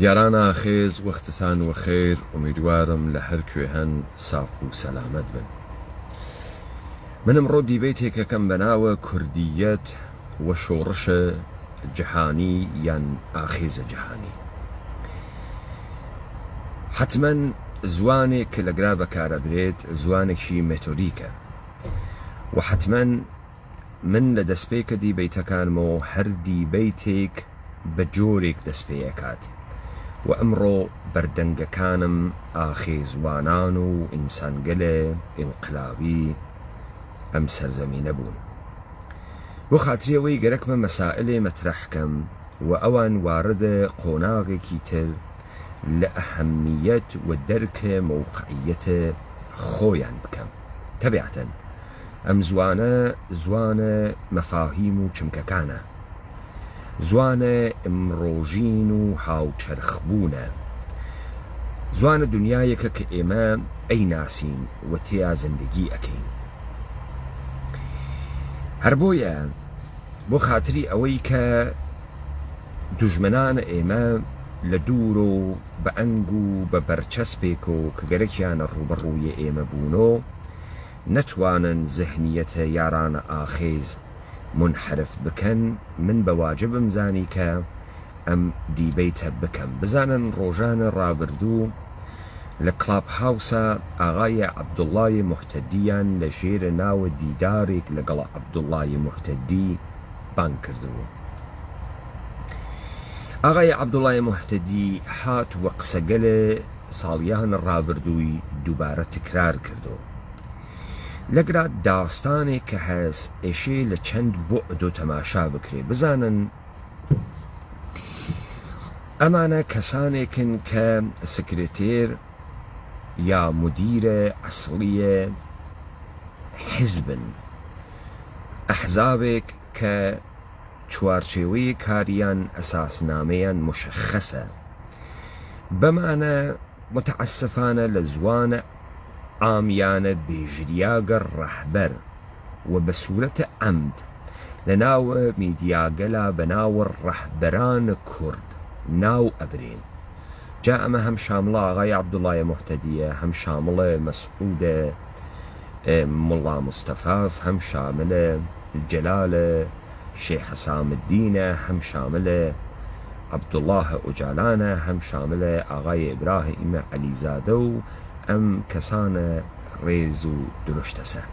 یارانا خێز وەختتان وەخێر ئومیدوارم لە هەر کوێ هەن ساق و سەلامەت بن. من ئەمڕۆ دیبەیتێکەکەم بەناوە کوردیەت و شۆڕشە جیهانی یان ئاخێزە جیهانی. حتمەن زوانێک کە لەگرا بەکارەبرێت زوانێکی مێتۆدیکە و حتمەن من لە دەستپێکە دیبەیتەکانمەوە هەر دیبەیتێک بە جۆرێک دەستپێیەکات و ئەمڕۆ بەردەنگەکانم ئاخێزوانان و ئینسانگەلە ئینقلابی ئەم سەرزەمینە بوون. بۆ خاتریەوەی گەرەکمە مەسائلێ مەترەحکەم و ئەوان واردە قۆناغێکی تر لە ئەهەمیەت و دەرکە موقعیەتە خۆیان بکەم. تەبیعەتەن ئەم زوانە مەفاهیم و چمکەکانە، زوانە ئمڕۆژین و هاوچەرخبوونە، زوانە دنیایەکە کە ئێمە ئەی ناسین و تیا زندگی ئەکەین. هەر بۆیە بۆ خاتری ئەوەی کە دوژمنانە ئێمە لە دوور و بە ئەنگ و بە بەرچەسپێک و کە گەرەکیانە ڕوبەڕوویە ئێمە بوونۆ نەتوانن زەهنیەتە یارانە ئاخێز منحرف بکەن، من بە واجبم زانی کە ئەم دیبەیتە بکەم. بزانن ڕۆژانە ڕابردوو لە کلاب هاوسە ئاغای عەبدوڵڵای موحتەدیان لە ژێرە ناوە دیدارێک لەگەڵ عەبدوڵڵای موحتەدی بانگ کردبوو. ئاغای عەبدوڵڵای موحتەدی هات وە قسەگەلە ساڵیان ڕابردووی دووبارە تکرار کردو. لەگرا داستانێک کە هەست ئێشێ لە چەند بۆعد و تەماشا بکرێ. بزانن ئەمانە کەسانێکن کە سکرتێر یا مدیرە ئەسڵیە حیزبن، ئەحزابێک کە چوارچێوەی کاریان ئەساسنامەیان مشخەسە. بەمانە متعسفانە لە زوانە ئامیانە بێژریاگە ڕەحبەر و بە سوورەتە ئەمد لە ناوە میدیاگەلا بە ناوە ڕەحبەرانە کورد ناو ئەبرێن. جا ئەمە هەم شامڵە ئاغای عەبدوڵڵای موحتەدیە، هەم شامڵە مەسعودە مڵا مستەفاس، هەم شاملە جەلالە شێخ حەسامددینە، هەم شاملە عەبدوڵڵاه ئۆجالانە، هەم شاملە ئاغای ئیبراهیمە عەلیزادە و ئەم کەسانە ڕێز و درشتەسە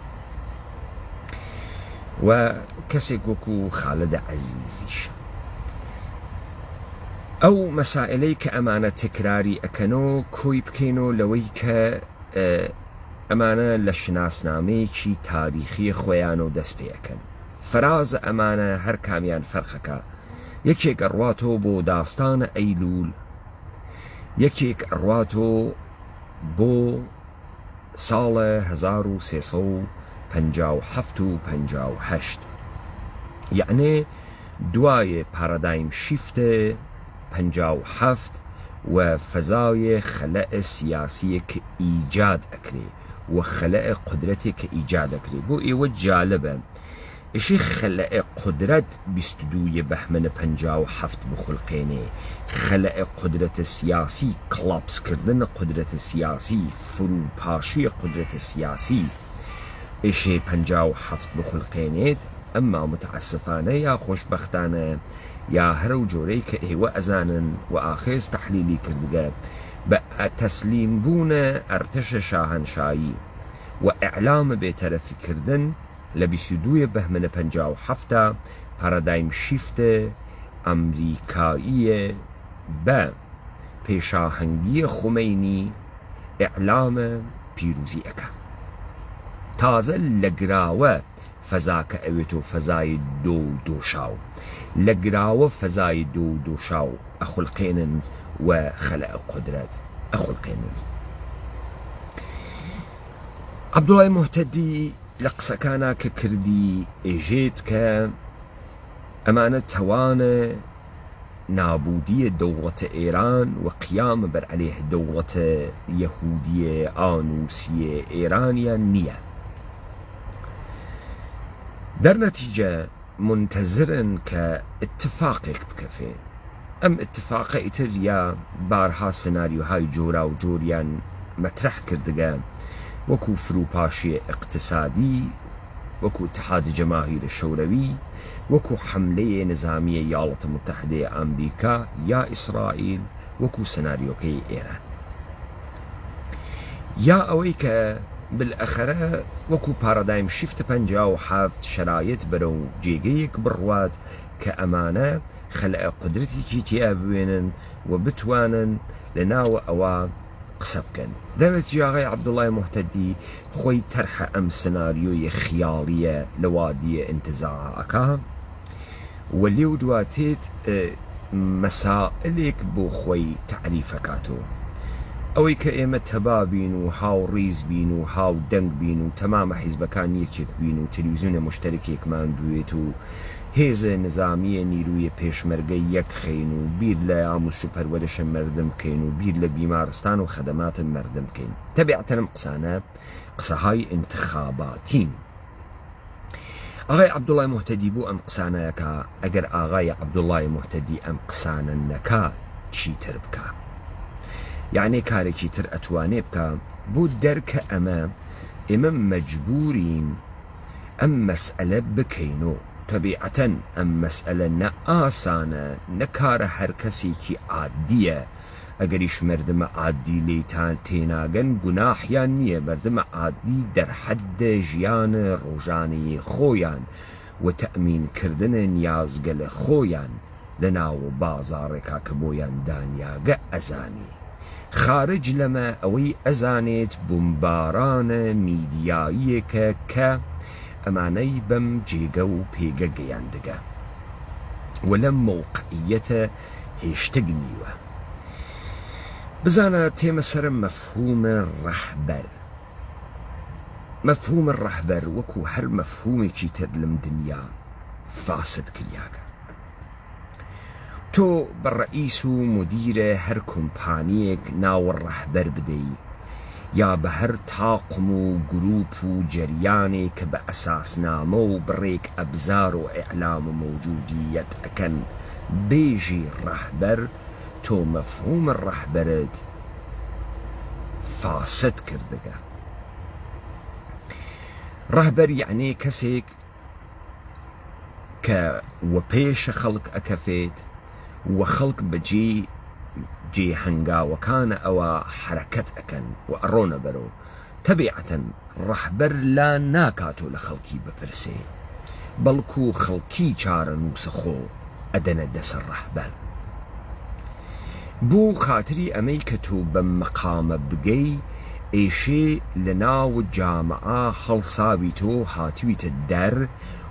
و کەسێک وەکو خالدە عەزیزیش. ئەو مەسائلەی کە ئەمانە تکراری ئەکەنەوە کۆی بکەینەوە لەوەی کە ئەمانە لە شناسنامەیەکی تاریخی خۆیان و دەست پێەکەن. فەرازە ئەمانە هەر کامیان فەرقەکە. یەکێک ئەڕواتەوە بۆ داستانە ئەیلول، یەکێک ئەڕواتەوە بۆ ساڵە 1357 و 58، یعنی دوایە پارەدایم شیفتە 57 و فەزایە خەلەئە سیاسیە کە ئیجاد ئەکرێ و خەلەئە قودرەتێک کە ئیجاد ئەکرێ. بۆ ئێوە جالبە ئیشی خەلەئە قودرەت 22 بەهمەنە 57 بخولقێنێ. خەلەئە قودرەتە سیاسی، کڵاپسکردنە قودرەتە سیاسی، فروپاشیە قودرەتە سیاسی ئیشێ 57 بخولقێنێت. ئەمما متعسفانە یا خۆشبەختانە یا هەرە و جۆرەی کە ئێوە ئەزانن و ئاخێز تەحلیلی کردگە بە تەسلیم بوونە ئەرتەشە شاهەنشایی و ئیعلامە بێتەرەفیکردن لە 22 بەهمەنە 57 پارەدایم شیفتە ئەمریکاییە بە پێشاهەنگیە خومەینی ئیعلامە پیرۆزیەکە. تازە لەگراوە فەزاکە ئەوێتۆ فەزای دۆ دۆشاو، لەگراوە فەزای دۆ دۆشاو ئەخولقێنن و خەلەئە قودرەت ئەخولقێنن. عەبدوڵڵای موحتەدی لە قسەکانە کە کردی ئێژێت کە ئەمانە تەوانە نابودیە دەوڵەتە ئێران و قیامە بەر عەلێه دەوڵەتە یەهودیە ئانوسیە ئێرانیان نییە. دەرنەتیجە منتەزرن کە اتفاقێک بکەفێ ئەم اتفاقە ئیتر یا بارها سناریۆهای جۆرا و جۆریان مەترەح کردگە وەکو فروپاشی اقتصادی، وەکو اتحاد جەماهیر شەوروی، وەکو حملەیە نظامیە یاڵەتە متحدەیە ئەمریکا یا ئیسرائیل، وەکو سناریۆکەی ئێران، یا ئەوەی کە بالئەخەرە وەکو پارادایم شیفتە 57 شرایط بەرەو جێگەیەک بڕوات کە ئەمانە خەلە قدرەتێکی تیا بوێنن و بتوانن لە ناوە ئەوە قسە بکەن. دەوێت ئاغای عەبدوڵای موحتەدی خۆی تەرحە ئەم سناریۆیە خیاڵیە لە وادیە ئینتزاعەکە و لێو دواتێت مەسائلێک بۆ خۆی تعریفەکاتەوە. ئەوەی کە ئێمە تەبابین و هاوڕیز بین و هاو دەنگ بین و تەمامە حیزبەکان یەکێک بین و تەلەڤیزیۆنە مشتەرکێکمان بوێت و هێزە نظامیە نیرویە پێشمەرگە یەک خەین و بیر لە ئاموزش و پەروەرشە مەردم بکەین و بیر لە بیمارستان و خەدەماتن مەردم بکەین. تەبیعەتەن ئەم قسانە قسەهای انتخاباتین. ئاغای عەبدوڵای موحتەدی بوو ئەم قسانەیەکە، ئەگەر ئاغای عەبدوڵای موحتەدی ئەم قسانە نەکا چیتر بکە، یعنی کارێکی تر ئەتوانێ بکە بۆ دەرکە ئێمە مەجبورین ئەم مەسئلە بکەینەوە. طبیعەتەن ئەم مەسئلە نە ئاسانە، نەکارە هەر کەسێکی عادیە، ئەگەریش مردمە عادی لێتان تێناگەن گوناحیان نییە، مردمە عادی دەرحەدە ژیانە ڕۆژانەی خۆیان و تەئمینکردنە نیازگەلە خۆیان لە ناو بازاڕێکا کە بۆیان دانیاگە ئەزانی. خارج لەمە ئەوەی ئەزانێت بمبارانە میدیاییەکە کە ئەمانەی بەم جێگە و پێگە گەیاندگە و لەم مەوقعیەتە هێشتگ نیوە. بزانە تێمە سەرم مەفهومە ڕەحبەر. مەفهومە ڕەحبەر وەکو هەر مەفهومێکی تر لەم دنیا فاسد کریاگە. تۆ بە ڕئیس و مدیرە هەر کۆمپانیەک ناوە ڕەحبەر بدەی، یا بە هەر تاقم و گروپ و جەریانێک کە بە ئەساسنامە و بڕێک ئەبزار و ئیعلام و مەوجودیەت ئەکەن بێژی ڕەحبەر، تۆ مەفهومە ڕەحبەرت فاسد کردگە. ڕەحبەر یعنی کەسێک کە وە پێشە خەڵک ئەکەفێت و خەڵک بەجێ هەنگاوەکانە ئەوە حرەکەت ئەکەن و ئەڕۆنە بەرەو. تەبیعەتەن ڕەحبەر لا ناکاتۆ لە خەڵکی بپرسێ، بەڵکو خەڵکی چارە نووسەخۆ ئەدەنە دەسەر ڕەحبەر. بۆ خاتری ئەمەی کە تۆ بە مەقامە بگەی، ئێشێ لە ناو جامعە هەڵساوی تۆ هاتوویتە دەر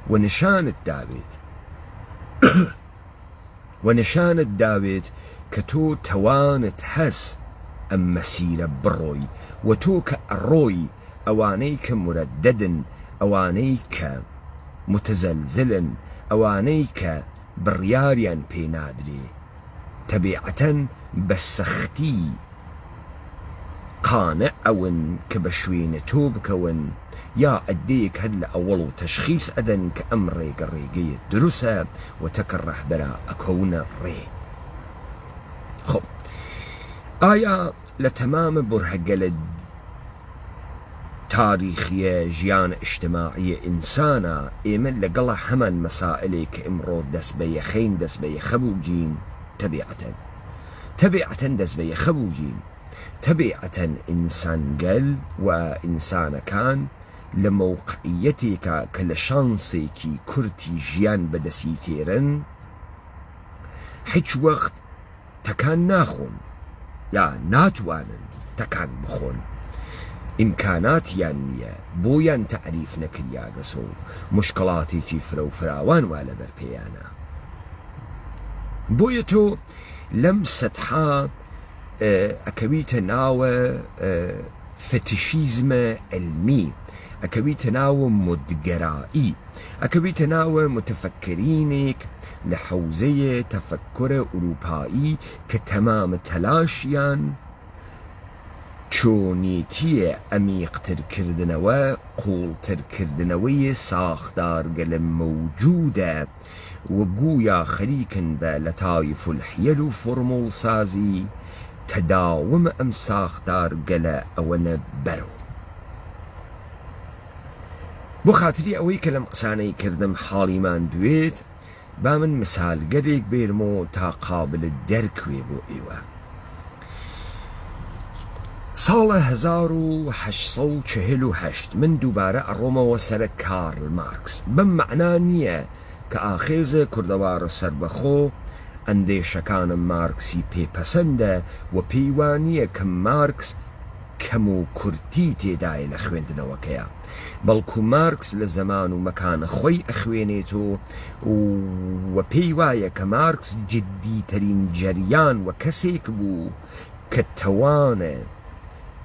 و نشانت داوێت کە تۆ تەوانت هەس ئەم مەسیرە بڕۆی، و تۆ کە ئەڕۆی ئەوانەی کە مورەددن، ئەوانەی کە متزەلزلن، ئەوانەی کە بڕیاریان پێنادرێ، تەبیعەتەن بە سەختی قانع ئەون کە بە شوێنە تۆ بکەون، یا ئەدەیەک هەر لە ئەوەڵ و تەشخیص ئەدەن کە ئەم ڕێگەیە دروسە و تەکە ڕەحبەرە ئەکەونە ڕێ. خۆ ئایا لە تەمامە بورهەگەلە تاریخیە ژیان ئیجتیماعیە ئینسانە ئێمە لەگەڵە هەمان مەسائلێک کە ئمڕۆ دەست بە یەخەین دەست بە یەخە بووگین؟ تەبیعەتەن دەست بە یەخە بووگین. تەبیعەتەن ئینسانگەل و ئینسانەکان لە مەوقعیەتێکە کە لە شانسێکی کورتی ژیان بەدەسی تێرن، هیچ وەخت تەکان ناخۆن یا ناتوانن تەکان بخۆن، ئیمکاناتیان نییە، بۆیان تعریف نەکریاگەسە و مشکڵاتێکی فرە و فراوان وا لەبەر پێیانە. بۆیە تۆ لەم سەدحا ئەکەویتە ناوە فتیشیزمە علمی، ئەکەویتە ناوە مدگەرایی، ئەکەویتە ناوە متفەکرینێک لە حەوزەیە تەفەکرە ئوروپایی کە تەمامە تەلاشیان چۆنیتیە ئەمیقترکردنەوە قوڵترکردنەوەی ساختارگەلە مەوجودە و گویا خەریکن بە لەتایف الحیل و فۆرمۆڵ سازی تەداوم ئەم ساختارگەلە ئەوەنە بەرەو. بۆ خاتری ئەوەی کە لەم قسانەی کردم حاڵیمان دوێت با من مثالگەرێک بێرمەوە تا قابل دەرکوێ بۆ ئێوە. ساڵە 1848 من دووبارە ئەڕۆمەوە سەرە کارل مارکس. بەم مەعنا نییە کە ئاخێزە کوردەوارە سەربەخۆ ئەندێشەکانم مارکسی پێپەسەندە و پەیوانیە کە مارکس کەم و کورتی تێدایە لە خوێندنەوەکەیە، بەڵکو مارکس لە زەمان و مەکانە خۆی ئەخوێنێت و پێی وایە کە مارکس جددیترین جەریان و کەسێک بوو کە توانە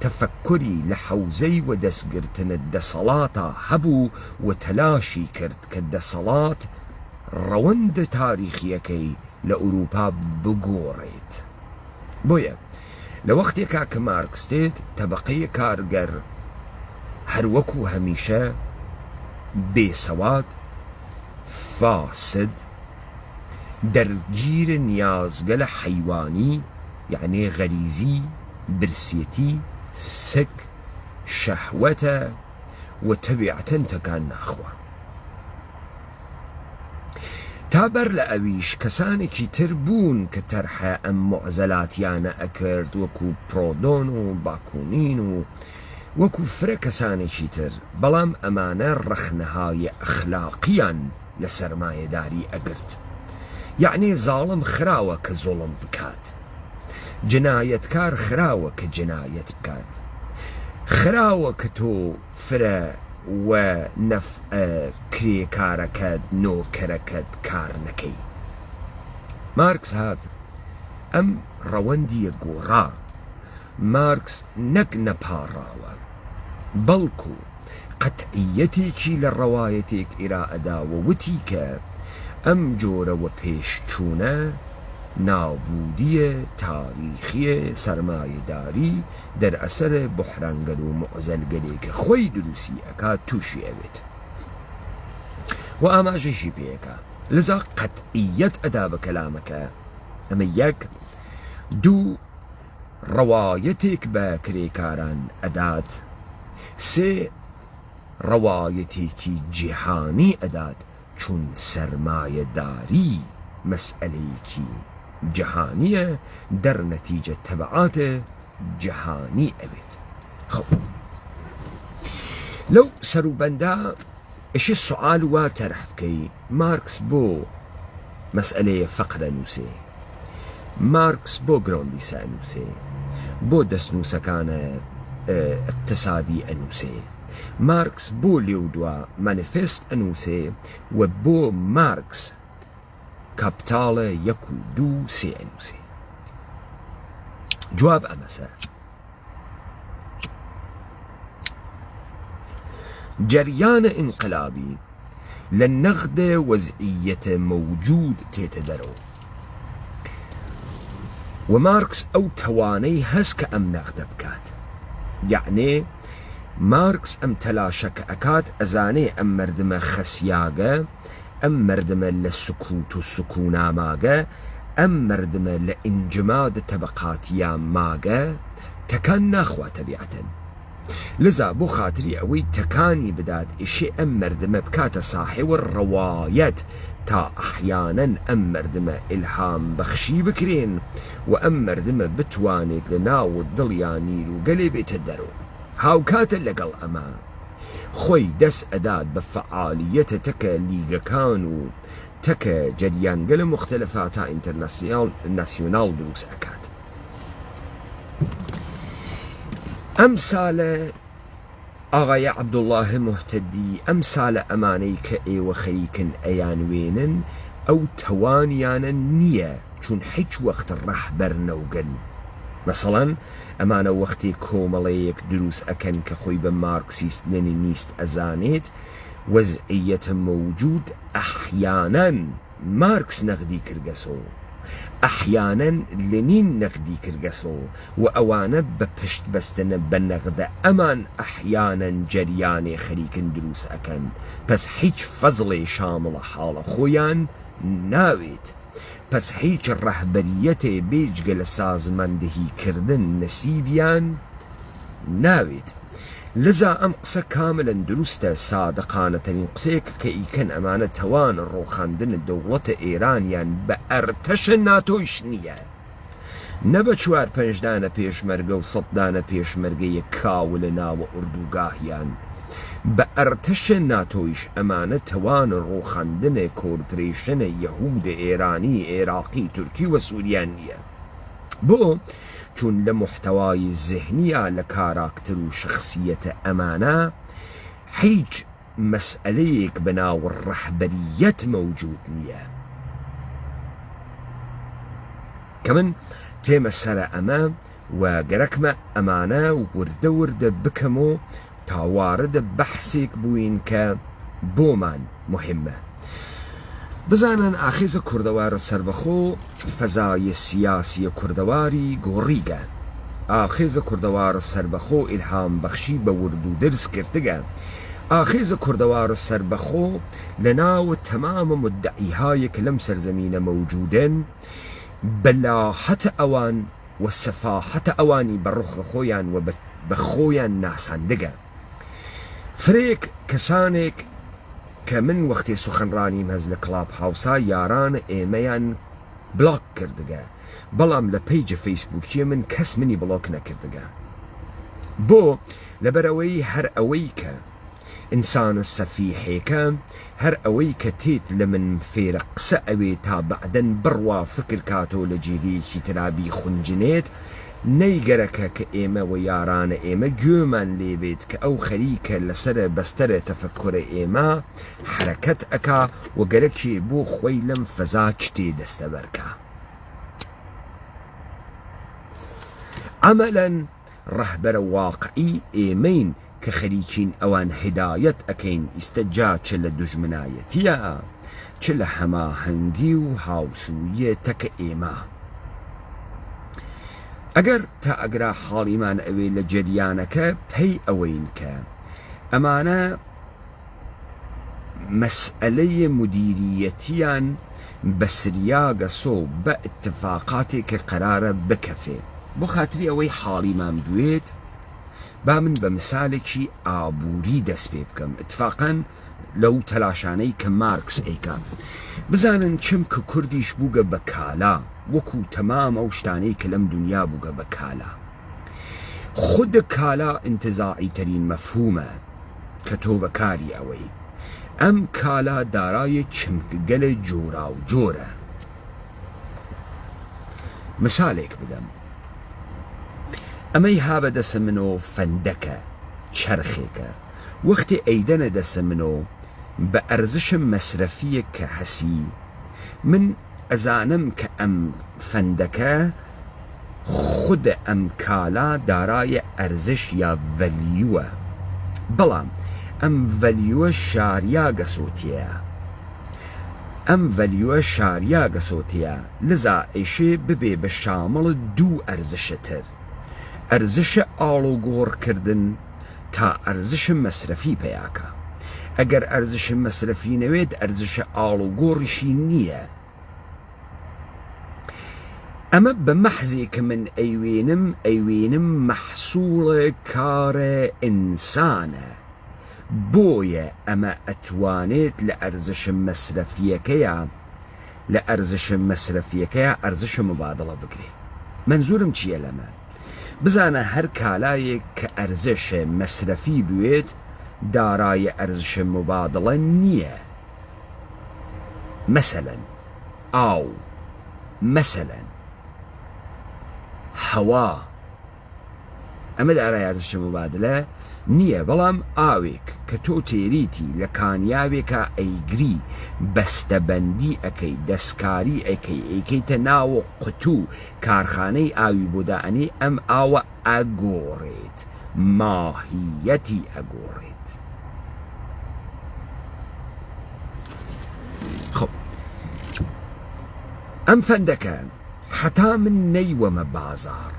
تەفەکوری لە حەوزەی و دەستگرتنە دەسەڵاتە هەبوو و تەلاشی کرد کە دەسەڵات ڕەوەندە تاریخیەکەی لە ئوروپا بگۆڕێت. بۆیە لە وەختێکا کە مارکس دێت تەبەقەی کارگەر هەروەکو هەمیشە بێسەواد، فاسد، دەرگیرە نیازگەلە حەیوانی یعنی غەریزی، برسێتی، سک، شەهوەتە و تەبیعەتەن تەکان ناخوا. تا بەر لە ئەویش کەسانێکی تر بوون کە تەرحە ئەم معزەلاتیانە ئەکرد وەکو پرۆدۆن و باکوونین و وەکو فرە کەسانێکی تر، بەڵام ئەمانە ڕەخنەهای ئەخلاقیان لە سەرمایەداری ئەگرت. یعنی زاڵم خراوە کە زۆڵم بکات، جنایەتکار خراوە کە جنایەت بکات، خراوە کە تۆ فرە و نەفعە کرێکارەکەت نۆکەرەکەت کار نەکەی. مارکس هات ئەم ڕەوەندیە گۆڕا. مارکس نەک نەپاڕاوە، بەڵکو قەتعیەتێکی لە ڕەوایەتێک ئێرائەداوە وتی کە ئەم جۆرەوە پێشچوونە نابودیە تاریخیە سەرمایەداری دەرئەسەرە بحرانگەر و معزەلگەلێکە خۆی دروستی ئەکات تووشی ئەوێت و ئاماژەشی پێەکە. لەذا قەتعیەت ئەدا بە کەلامەکە. ئەمە یەک. دوو، ڕەوایەتێک بە کرێکاران ئەدات. سێ، ڕەوایەتێکی جیهانی ئەدات چون سەرمایەداری مەسئلەیەکی جەهانیە دەرنەتیجە تەبعاتە جەهانی ئەوێت. خۆ لەو سەروبەندا ئێشە سوال وا تەرح بکەی مارکس بۆ مەسئلەیە فەقرە نووسێ، مارکس بۆ گرۆندیسە ئەنووسێ، بۆ دەستنووسەکانە اقتصادی ئەنووسێ، مارکس بۆ لێو دووە مانیفێست ئەنووسێ و بۆ مارکس کاپیتاڵە 1 و 2 و 3 ئەنووسێ. جواب ئەمەسە. جەریانە ئینقلابی لە نەغدە وەزعیەتە مەوجود تێتە دەرەوە و مارکس ئەو توانەی هەست کە ئەم نەغدە بکات. یعنی مارکس ئەم تەلاشەکە ئەکات ئەزانێ ئەم مردمە خەسیاگە، ئەم مردمە لە سکوت و سکونا ماگە، ئەم مردمە لە ئینجماد تەبەقاتیان ماگە، تەکان ناخوا تەبیعەتەن. لذا بۆ خاتری ئەوەی تەکانی بدات ئیشێ ئەم مردمە بکاتە ساحێوە ڕەوایەت تا ئەحیانەن ئەم مردمە ئیلهام بەخشی بکرێن و ئەم مردمە بتوانێت لە ناو دڵیان نیر و گەلێ بێتە دەرەوە. هاوکاتە لەگەڵ ئەمە خۆی دەست ئەدات بە فەعالیەتە تەکە لیگەکان و تەکە جەریانگەلە مختلفاتە ئینتەرناسیۆناڵ دروست ئەکات. ئەم ساڵە ئاغای عەبدوڵڵاه موحتەدی ئەم ساڵە ئەمانەی کە ئێوە خەریکن ئەیانوێنن ئەو توانیانە نییە چون هیچ وەخت ڕەحبەر نەوگن. مەسەڵەن ئەمانە وەختی کۆمەڵەیەک دروست ئەکەن کە خۆی بە مارکسیست لێنینیست ئەزانێت وەزعیەتە مەوجود ئەحیانەن مارکس نەغدی کردەسەوە ئەحیانەن لەنین نەقدی کردگەسەوە و ئەوانە بە پشت بەستنە بە نەقدە ئەمان ئەحیانەن جەریانێ خەریکن دروست ئەکەن پس هیچ فەزڵێ شامڵە حاڵە خۆیان ناوێت پس هیچ ڕەهبەریەتێ بێجگە لە سازماندەهیکردن نەسیبیان ناوێت لذا ئەم قسە کاملەن دروستە سادقانەتەرین قسێک کە ئیکەن ئەمانە تەوان ڕۆخاندنە دەوڵەتە ئێرانیان بە ئەرتەشە ناتۆیش نییە نە بە 4-5 دانە پێشمەرگە و 100 دانە پێشمەرگەیە کاو لە ناوە ئوردوگاهیان بە ئەرتەشە ناتۆیش ئەمانە تەوان ڕۆخاندنە کۆرپۆرێشنە یەهودە ئێرانی عێراقی تورکی وە سووریان نییە بۆ چون لە محتەوای زهنیە لە کاراکتەر و شخصیەتە ئەمانە هیچ مەسئلەیەک بەناو ڕەحبەریەت مەوجود نییە کە من تێمە سەرە ئەمە و گەرەکمە ئەمانە وردە وردە بکەمەوە تاواردە بەحسێک بووین کە بۆمان مهمە بزانن ئاخێزە کوردەوارە سربەخۆ فەزای سیاسیە کوردەواری گۆڕیگە ئاخێزە کوردەوارە سربەخۆ ئیلهام بەخشی بە ورد و درس کردگە ئاخێزە کوردەوارە سربەخۆ لە ناوە تەمامە مدعیهایە کە لەم سەرزەمینە مەوجودن بەلاحەتە ئەوان و سەفاحەتە ئەوانی بەڕوخە خۆیان و بە خۆیان ناساندگە فرێک کەسانێک کە من وەختێ سوخەنڕانیم هەز لە کڵاب هاوسا یارانە ئێمەیان بڵۆک کردگە بەڵام لە پیجە فەیسبووکیە من کەس منی بڵۆک نەکردگە بۆ لەبەرەوەی هەر ئەوەی کە ئینسانە سەفیحێکە هەر ئەوەی کە تێت لە من فێرە قسە ئەوێ تا بەعدەن بڕوا فکر کاتۆ لە جێگەیەکی ترابی خونجنێت نەیگەرەکە کە ئێمە و یارانە ئێمە گوێمان لێبێت کە ئەو خەریکە لەسرە بەستەرە تەفەککوڕە ئێمە حرەکەت ئەکا و گەرەکێ بۆ خۆی لەم فەزا شتێ دەستەبەرکە عەمەلەن ڕەهبەرە واقعی ئێمەین کە خەریکین ئەوان هدایەت ئەکەین ئیستەجا چ لە دوژمنایەتیە چ لە هەماهەنگی و هاوسوویەتەکە ئێمە ئەگەر تا ئەگرا حاڵیمان ئەوێ لە جەریانەکە پێی ئەوەین کە ئەمانە مەسئلەی مدیریەتیان بە سریاگەسۆ بە ئتفاقاتێک کە قەرارە بکەفێ بۆ خاتری ئەوەی حاڵیمان بوێت با من بە مثالێکی ئابووری دەست پێ بکەم اتفاقاً لەو تەلاشانەی کە مارکس ئەیکا بزانن چمکە کوردیش بووگە بە کالا وەکو تەمام ئەو شتانەی کە لەم دنیا بووگە بە کالا خود کالا انتزاعی ترین مەفهومە کە تۆ بەکاری ئەوەی ئەم کالا دارای چمکگەلە جۆرا و جۆرە مثالێک بدەم ئەمەی ها بە دەسە منۆ فەندەکە چەرخێکە وەختی ئەیدەنە دەسە منۆ بە ئەرزشم مەسرەفیە کە هەسی من ئەزانم کە ئەم فەندەکە خود ئەم کالا دارایە ئەرزش یا ڤەلیوە بەڵام ئەم ڤەلیوە شاریا گەسۆتیە ئەم ڤەلیوە شاریا گەسۆتیە لذا ئەیشێ ببێ بە شامڵ دوو ئەرزشەتر ئەرزشە ئاڵۆگۆڕکردن تا ئەرزشە مەسرەفی پێیاکە ئەگەر ئەرزشە مەسرەفی نەوێت ئەرزشە ئاڵۆگۆڕیشی نییە ئەمە بە مەحزێ کە من ئەیوێنم مەحسوڵە کارە ئینسانە بۆیە ئەمە ئەتوانێت لە ئەرزشە مەسرەفیەکەیە ئەرزشە مبادڵە بگرێ منزورم چییە لەمە بزانە هەر کالایەک کە ئەرزشە مەسرەفی بوێت دارایە ئەرزشە مبادڵە نییە مەسەلەن ئاو مەسەلەن هەوا ئەمە دارای ئەرزشە مبادلە نییە بەڵام ئاوێک کە تۆ تێریتی لە کانیاوێکە ئەیگری بەستەبەندی ئەەکەی دەستکاری ئەیکەیتە ناوە قوتوو کارخانەی ئاوی بۆ دائەنێ ئەم ئاوە ئەگۆڕێت ماهیەتی ئەگۆڕێت خۆ ئەم فەندەکە حتا من نەیوەمە بازار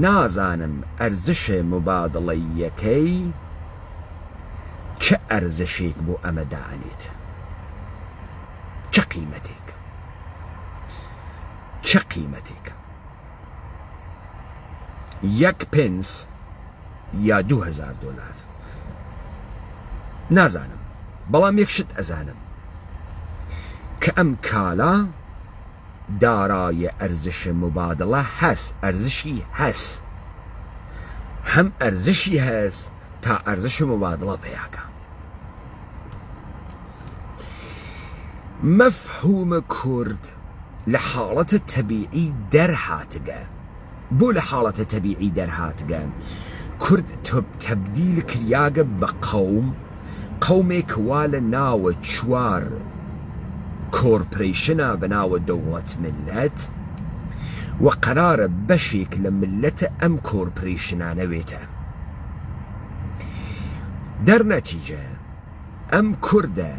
نازانم ئەرزشە مبادڵەیەکەی چه ئەرزشێک بۆ ئەمە دانێت، چه قیمەتێک، چه قیمەتێک، 1 پێنس یا 2000 دۆلار نازانم، بەڵام یەک شت ئەزانم کە ئەم کالا دارایە ئەرزشە مبادڵە هەست، ئەرزشی هەست، هەم ئەرزشی هەست تا ئەرزشە مبادڵە پێیاکە. مەفهومە کورد لە حاڵەتە تەبیعی دەرهاتگە. بۆ لە حاڵەتە تەبیعی دەرهاتگە کورد تەبدیل کریاگە بە قەومێک وا لە ناوە 4 کۆرپۆرێشنە بەناوە دەوڵەت ملەت و قەرارە بەشێک لە ملەتە ئەم کۆرپۆرێشنانەوێتە. دەرنەتیجە ئەم کوردە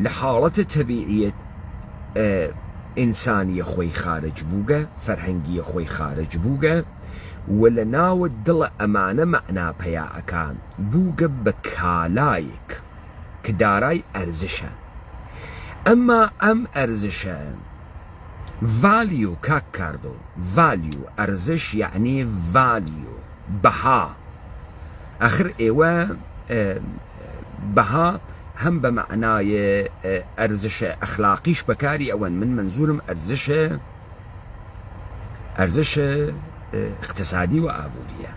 لە حاڵەتە تەبیعیت ئینسانیە خۆی خارج بووگە، فەرهەنگیە خۆی خارج بووگە و لە ناوە دڵە ئەمانە مەعنا پەیاەکان بووگە بە کالایەک کە دارای ئەرزشە. ئەمما ئەم ئەرزشە ڤالیو کاک کاردۆ، ڤالیو ئەرزش یعنی ڤالیو بەها. ئەخر ئێوە بەها هەم بە معنایە ئەرزشە ئەخلاقیش بەکاری ئەوەن، من منزورم ئەرزشە اقتصادی و ئابووریە.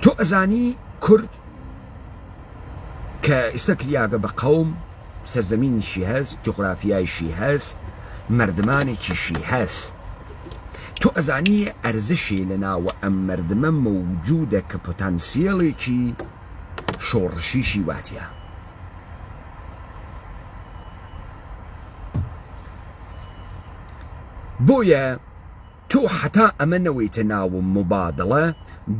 تۆ ئەزانی کورد کە ئێستا کریاگە بە قەوم، سەرزەمینیشی هەست، جوغرافیایشی هەست، مردمانێکیشی هەست. تۆ ئەزانی ئەرزشی لە ناوە ئەم مردمە مەوجودە کە پۆتانسیێڵێکی شۆڕشیشی واتیە. بۆیە تۆ حتا ئەمە نەوەیتە ناوە مبادڵە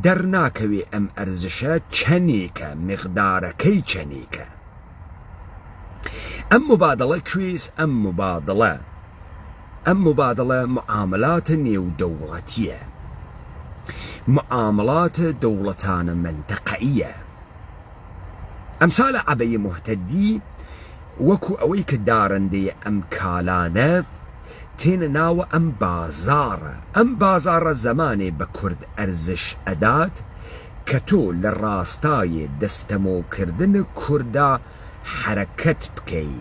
دەرناکەوێ ئەم ئەرزشە چەندێکە، مقدارەکەی چەندێکە. ئەم مبادڵە کوێز؟ ئەم مبادڵە معاملاتە نێودەوڵەتیە، معاملاتە دەوڵەتانە منتەقەیە. ئەمسالە عەبەی موحتەدی وەکو ئەوەی کە دارندەیە ئەم کالانە تێنە ناوە ئەم بازارە. ئەم بازارە زەمانێ بە کورد ئەرزش ئەدات کە تۆ لە ڕاستایە دەستەمۆکردن کووردا حرەکەت بکەی،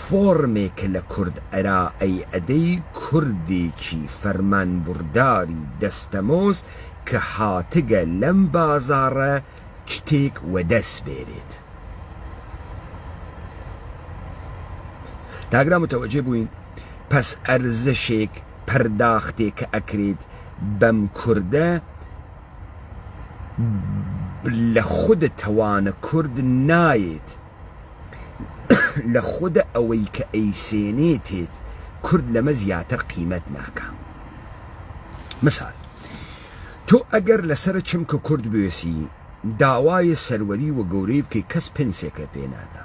فۆرمێکە لە کورد ئەرا ئەی ئەدەی کوردێکی فەرمانبورداری دەستەمۆست کە هاتگە لەم بازارە شتێک وەدەست بێرێت. تاگرا متوەجێ بووین پس ئەرزشێک پەرداختێک کە ئەکرێت بەم کوردە لە خودە تەوانە کورد نایێت، لە خودە ئەوەی کە ئەیسێنێتێت کورد لەمە زیاتر قیمەت ناکە. مثال تۆ ئەگەر لەسەر چمکە کورد بوێسی داوای سەروەری و گەورەی بکەی کەس پنسێکە پێنادا،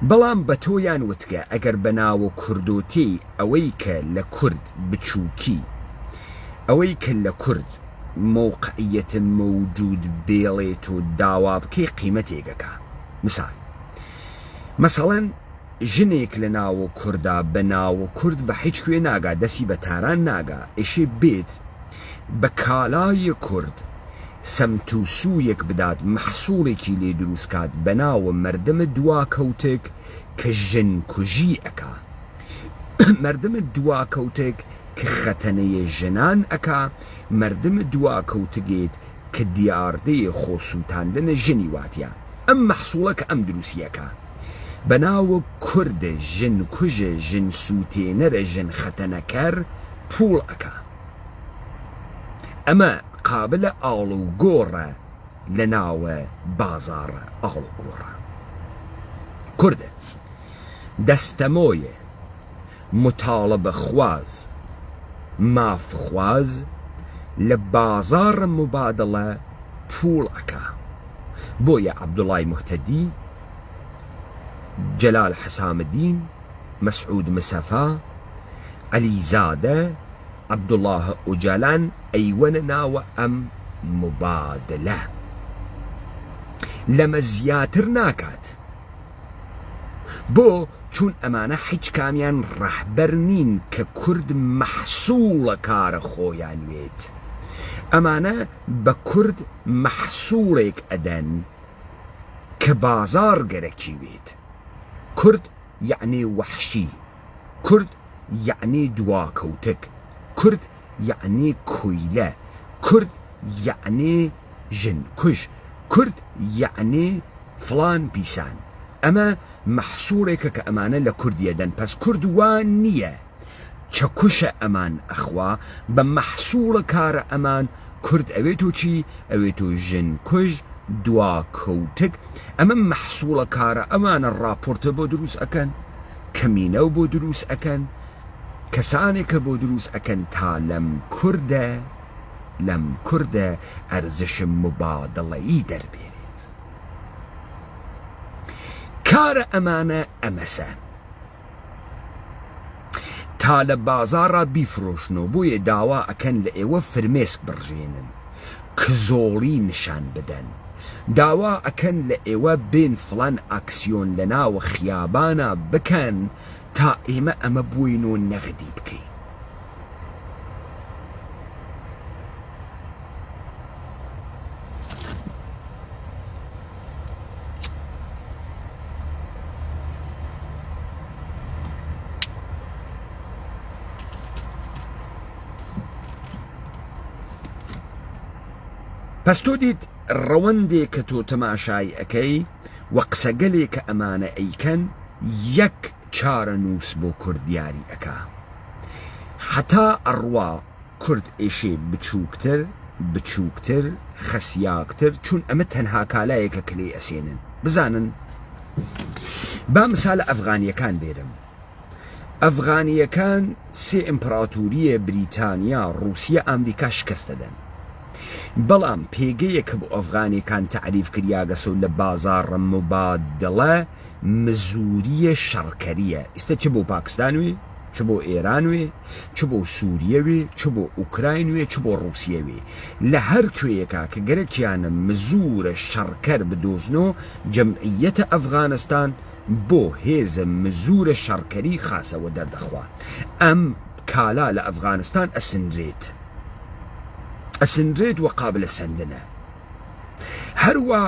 بەڵام بە تۆیان وتکە ئەگەر بەناوە کوردۆتی ئەوەی کە لە کورد بچووکی، ئەوەی کە لە کورد موقعیەت مەوجود بێڵێت و داوا بکەی قیمەتێکەکە. مثال مەسەڵەن ژنێک لە ناوە کووردا بە ناوە کورد بە هیچ کوێ ناگا، دەستی بە تاران ناگا، ئێشێ بێت بە کالای کورد سەمت و سوویەک بدات، مەحسوڵێکی لێ دروستکات بە ناوە مەردەمە دواکەوتێک کە ژن کوژی ئەکا، مەردەمە دواکەوتێک کە خەتەنەیە ژنان ئەکا، مەردەمە دواکەوتگێت کە دیاردەیە خۆسووتاندنە ژنی واتیە. ئەم مەحسوڵە کە ئەم دروستیەکە بەناوە کوردە ژن کوژە، ژن سووتێنەرە، ژن خەتەنەکەر پوڵ ئەکا. ئەمە قابلە ئاڵ و گۆڕە لە ناوە بازارە ئاڵ و گۆڕە. کوردە دەستەمۆیە، متاڵەبە خواز، مافخواز لە بازارە مبادڵە پوڵ ئەکا. بۆیە عەبدوڵای موحتەدی جلال حسام الدين، مسعود مسافا، علي زادة، عبد الله أوجالان أيوننا وأم مبادلة لما زياتر ناكات بو چون ئەمانە هیچ کامیان ڕەحبەر نین کە کورد مەحسوڵە کارە خۆیان وێت. ئەمانە بە کورد مەحسوڵێک ئەدەن کە بازار گەرەکی وێت. کورد یعنی وەحشی، کورد یعنی دواکەوتک، کورد یعنی کویلە، کورد یعنی ژنکوژ، کورد یعنی فلان پیسان. ئەمە مەحسوڵێکە کە ئەمانە لە کوردیەدەن. پس کورد وان نییە چەکوشە ئەمان ئەخوا بە مەحسوڵە کارە ئەمان کورد ئەوێتۆ چی؟ ئەوێتۆ ژنکوژ، دواکەوتک. ئەمە مەحسوڵە کارە ئەمانە ڕاپۆرتە بۆ دروست ئەکەن، کەمینە بۆ دروست ئەکەن، کەسانێکە بۆ دروست ئەکەن تا لەم کوردە ئەرزشم مبادڵەیی دەربێت. کارە ئەمانە ئەمەسە تا لە بازارە بیفرۆشنەوە. بۆیە داوا ئەکەن لە ئێوە فرمێسک بڕژێنن کە زۆری نیشان بدەن. داوا ئەکەن لە ئێوە بێن فلان ئاکسیۆن لە ناوە خیابانە بکەن تا ئێمە ئەمە بووین و نەغدی بکەین. پس تۆ دیت ڕەوەندێک کە تۆ تەماشای ئەەکەی وە قسەگەلێک کە ئەمانە ئەیکەن یەک چارە نووس بۆ کورد دیاری ئەکا. حتا ئەڕوا کورد ئێشێ بچووکتر خەسیاکتر، چون ئەمە تەنها کالایەکە کە لێ ئەسێنن. بزانن با مثالە ئەفغانیەکان بێرم. ئەفغانیەکان سێ ئیمپراتوریە بریتانیا، رووسیا، ئەمریکا شکست دەدەن. بەڵام پێگەیە کە بۆ ئەفغانیەکان تعریف کریاگەسە لە بازارڕە مبادڵە مزوریە شەڕکەریە. ئێستا چ بۆ پاکستان وێ، چ بۆ ئێران وێ، چ بۆ سووریە وێ، چ بۆ ئوکراین وێ، چ بۆ رووسیە وێ، لە هەر کوێیەکە کە گەرەکیانە مزورە شەڕکەر بدۆزنەوە، جەمعیەتە ئەفغانستان بۆ هێزە مزورە شەڕکەری خاسەوە دەردەخوا. ئەم کالا لە ئەفغانستان ئەسنرێت وە قابلە سەندنە. هەروە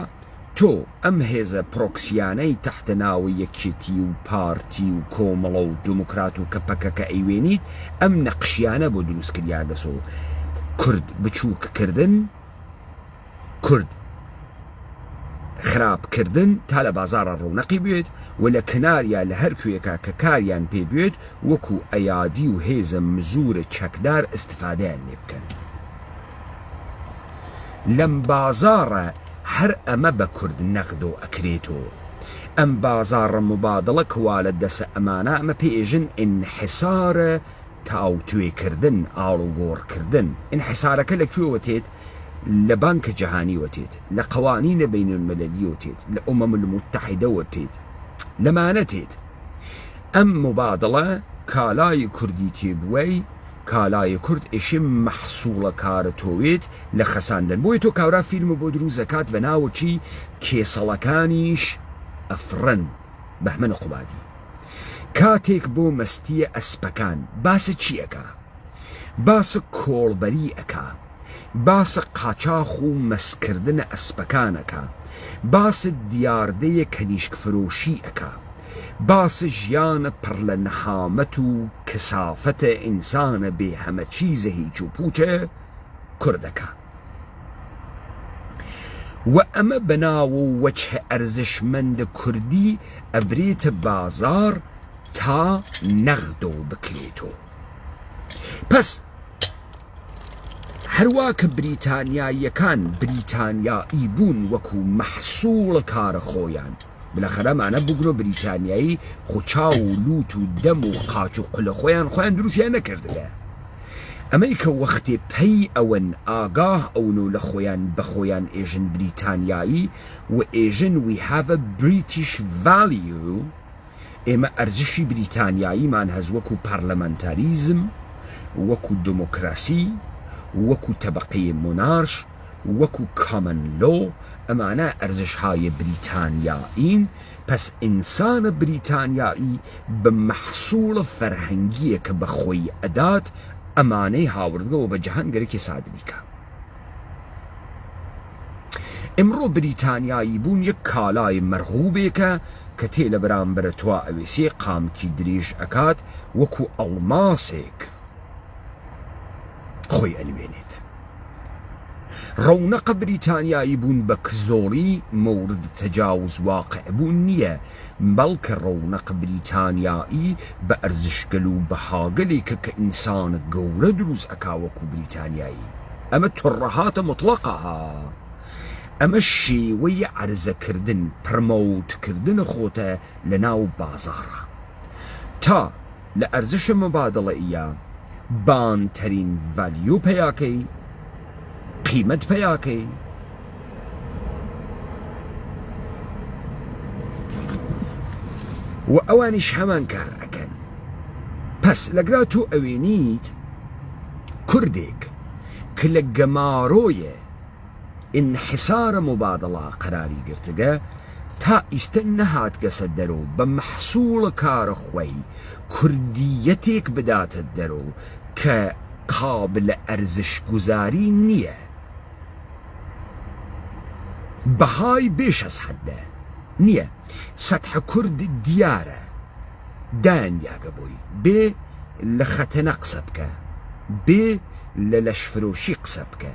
تۆ ئەم هێزە پرۆکسیانەی تەحتەناوی یەکێتی و پارتی و کۆمەڵە و دموکرات و کەپەکەکە ئەیوێنیت، ئەم نەقشیانە بۆ دروستکریاگەسۆ کورد بچووککردن، کورد خراپکردن تا لە بازارە ڕوونەقی بێت و لە کناریا لە هەر کوێکە کە کاریان پێ بێت وەکو ئەیادی و هێزە مزورە چەکدار ئستفادەیان لێ بکەن. لەم بازارە هەر ئەمە بە کورد نەقدۆ ئەکرێتەوە. ئەم بازارە مبادڵە کوا لە دەسە ئەمانە ئەمە پێژن ئینحیسارە تاوتوێکردن، ئاڵوگۆڕکردن. ئینحیسارەکە لەکوێوە تێت؟ لە بانکە جەهانیوە تێت، لە قەوانینە بەینولمەلەلیەوە تێت، لە ئومەم المتحیدەوە تێت، لەمانە تێت. ئەم مبادڵە کالای کوردی تێبووەی کالای کورد ئێشێ مەحسوڵە کارە تۆوێت لە خەساندن. بۆی تۆ کاورا فیلمە بۆ دروست دەکات بە ناوچی کێسەڵەکانیش ئەفرن بەهمەنە قوبادی. کاتێک بۆ مەستیە ئەسپەکان باسە چی ئەکا؟ باسە کۆڵبەری ئەکا، باسە قاچاخ و مەسکردنە ئەسپەکانەکە، باسە دیاردەیە کەلیشک فرۆشی ئەکا، باسە ژیانە پڕ لە نەهامەت و کەسافەتە ئینسانە بێ هەمە چیزە هیچ و پوچە کوردەکە. و ئەمە بەناو و وەجهە ئەرزشمەندە کوردی ئەبرێتە بازار تا نەغدۆ بکرێتەوە. پس هەروە کە بریتانیاییەکان بریتانیایی بوون وەکو مەحسوڵە کارە خۆیان، بلەخەرەمانە بگرۆ بریتانیایی خوچاو و لوت و دەم و قاچ و قلە خۆیان دروستیان نەکردگە. ئەمەی کە وەختێ پەی ئەوەن ئاگاه ئەون و لە خۆیان بە خۆیان ئێژن بریتانیایی و ئێژن we have a British value ئێمە ئەرزشی بریتانیاییمان هەز وەکو پارلەمەنتاریزم، وەکو دموکراسی، وەکو تەبەقەی مۆنارش، وەکو کامن لۆ، ئەمانە ئەرزشهای بریتانیایین. پس ئینسانە بریتانیایی بە مەحسوڵە فەرهەنگیە کە بە خۆی ئەدات ئەمانەی هاوردگەوە بە جەهان گەرەکی سادمیکە. ئەمڕۆ بریتانیایی بوون یەک کالای مەرغوبێکە کە تێ لە بەرامبەرە توا ئەوێسێ قامکی درێژ ئەکات وەکو ئەڵماسێک خۆی ئەنوێنێت. ڕەونەقە بریتانیایی بوون بە کزۆڵی مەورد تەجاوز واقع بوون نییە، بەڵکە ڕەونەق بریتانیایی بە ئەرزشگەل و بەهاگەلێکە کە ئینسانە گەورە دروست ئەکا وەکو بریتانیایی. ئەمە تڕەهاتە مطلقەها، ئەمە شێوەی عەرزەکردن، پرمەوتکردنە خۆتە لە ناو بازاڕە تا لە ئەرزشە مەبادڵەیە بانتەرین ڤالیۆ پەیاکەی، قیمەت پەیاکەی، و ئەوانیش هەمان کار ئەکەن. پس لەگرا تۆ ئەوێنیت کوردێک کە لە گەمارۆیە انحسارە مبادڵە قەراری گرتگە تا ئیستە نەهاتگەسە دەرەوە بە مەحسوڵە کارە خۆی کوردیەتێک بداتە دەرەوە کە قابلە ئەرزش گوزاری نییە، بەهای بێش ئەز حەدە نییە. سەتحە کورد دیارە دانیاگە بۆی بێ لە خەتەنە قسە بکە، بێ لە لەشفرۆشی قسە بکە،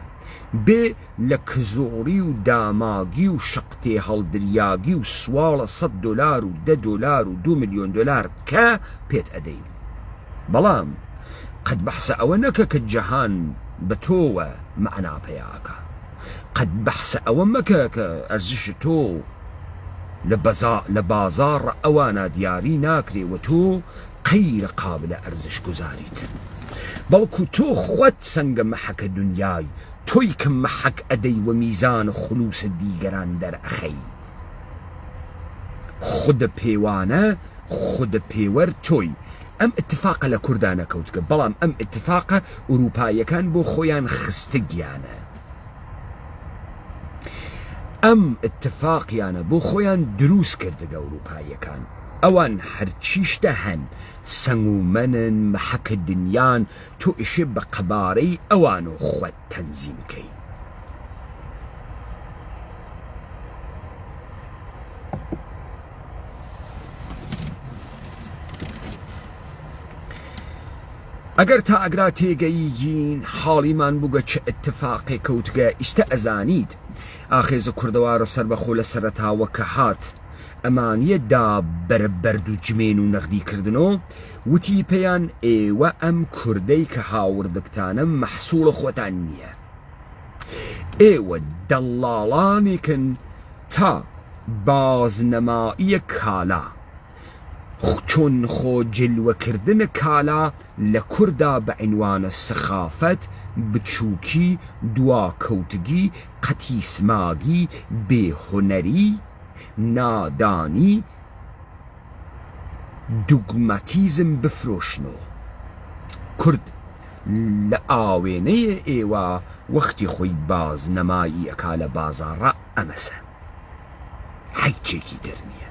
بێ لە کزۆری و داماگی و شەقتێ هەڵدریاگی و سواڵە $100 و $10 و $2 ملیۆن کە پێت ئەدەین. بەڵام قەت بەحسە ئەوە نەکە کە جەهان بە تۆوە مەعنا پەیاکە، قەت بەحسە ئەوە مەکە کە ئەرزش تۆ لە بازاڕە ئەوانە دیاری ناکرێوە تۆ قەیرە قابلە ئەرزش گوزاریت. بەڵکو تۆ خۆت سەنگە مەحەکە دنیای، تۆی کە مەحەک ئەدەی و میزان خلووس دیگەران دەرئەخەی. خودە پێوانە خودە پێوەر تۆی. ئەم اتفاقە لە کوردانە کەوتکە، بەڵام ئەم اتفاقە ئوروپایەکان بۆ خۆیان خستگیانە، ئەم اتفاقیانە بۆ خۆیان دروست کردگە ئوروپایەکان. ئەوان هەرچیشتە هەن سەنگ و مەنن مەحەکە دنیان، تۆ ئیشێ بە قەبارەی ئەوان و خۆت تەنزیمکەی. ئەگەر تا ئەگرا تێگەیگین حاڵیمان بووگە چه اتفاقی کەوتگە ئیستە ئەزانیت ئاخێزە کوردەوارە سەربەخۆ لە سەرەتاوە کە هات ئەمانیە دا بەربەرد و جمێن و نەخدیکردنەوە وتی پێیان ئێوە ئەم کوردەی کە هاوردەکتانە مەحسوڵە خۆتان نییە، ئێوە دەڵاڵانێکن تا بازنەماییە کالا، چۆن خۆ جلوەکردنە کالا لە کووردا بە عنوانە سەخافەت، بچووکی، دواکەوتگی، قەتیسماگی، بێهونەری، نادانی، دوگمەتیزم بفرۆشنەوە. کورد لە ئاوێنەیە ئێوە وەختی خۆی بازنەمایی ئەکا لە بازاڕە ئەمەسە، هیچێکی دەرنیە.